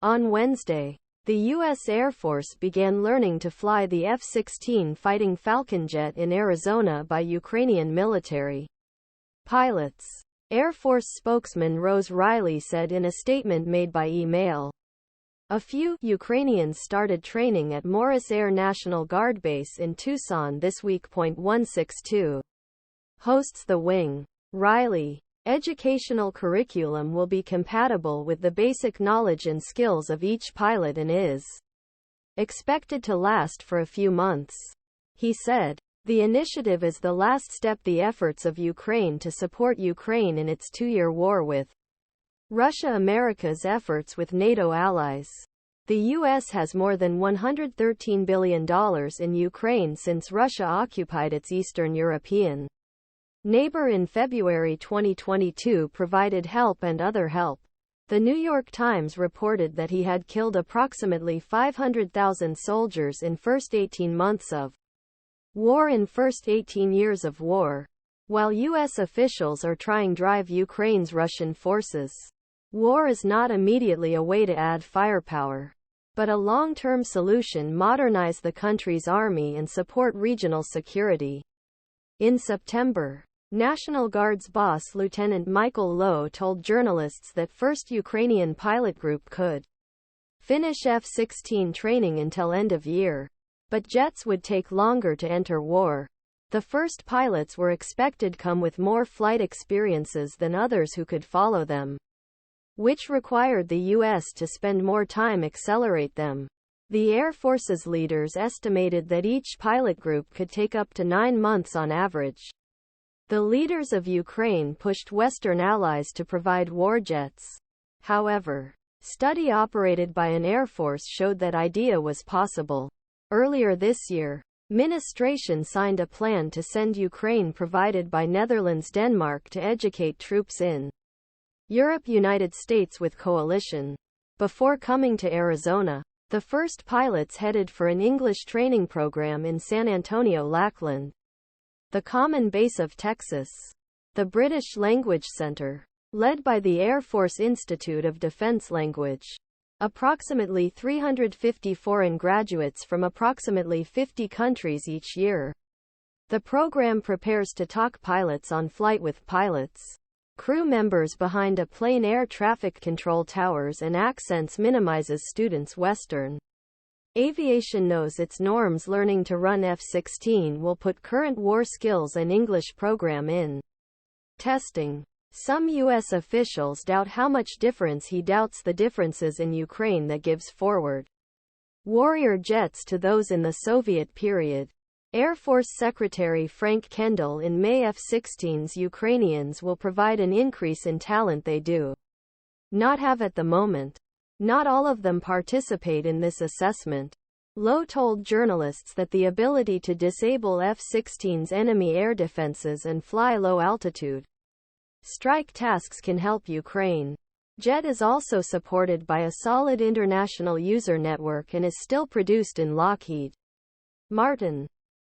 On Wednesday, the U.S. Air Force began learning to fly the F-16 Fighting Falcon Jet in Arizona by Ukrainian military pilots. Air Force spokesman Rose Riley said in a statement made by email. A few Ukrainians started training at Morris Air National Guard Base in Tucson this week. 162 hosts the wing. Riley. Educational curriculum will be compatible with the basic knowledge and skills of each pilot and is expected to last for a few months. He said, the initiative is the last step the efforts of Ukraine to support Ukraine in its two-year war with Russia. America's efforts with NATO allies. The U.S. has more than $113 billion in Ukraine since Russia occupied its Eastern European neighbor in February 2022, provided help and other help. The New York Times reported that he had killed approximately 500,000 soldiers in first 18 months of war in first 18 years of war. While U.S. officials are trying to drive Ukraine's Russian forces, war is not immediately a way to add firepower, but a long-term solution: modernize the country's army and support regional security. In September, National Guard's boss Lieutenant Michael Lowe told journalists that first Ukrainian pilot group could finish F-16 training until end of year, but jets would take longer to enter war. The first pilots were expected to come with more flight experiences than others who could follow them, which required the U.S. to spend more time accelerate them. The Air Force's leaders estimated that each pilot group could take up to 9 months on average. The leaders of Ukraine pushed Western allies to provide war jets. However, study operated by an Air Force showed that idea was possible. Earlier this year, ministration signed a plan to send Ukraine provided by Netherlands Denmark to educate troops in Europe United States with coalition. Before coming to Arizona, the first pilots headed for an English training program in San Antonio-Lackland, the common base of Texas. The British Language Center, led by the Air Force Institute of Defense Language, approximately 350 foreign graduates from approximately 50 countries each year. The program prepares to talk pilots on flight with pilots, crew members behind a plane, air traffic control towers and accents, minimizes students' Western Aviation knows its norms. Learning to run F-16 will put current war skills and English program in testing. Some U.S. officials doubt how much difference. He doubts the differences in Ukraine that gives forward warrior jets to those in the Soviet period. Air Force Secretary Frank Kendall in May F-16s. Ukrainians will provide an increase in talent they do not have at the moment. Not all of them participate in this assessment. Lowe told journalists that the ability to disable F-16's enemy air defenses and fly low-altitude strike tasks can help Ukraine. Jet is also supported by a solid international user network and is still produced in Lockheed Martin.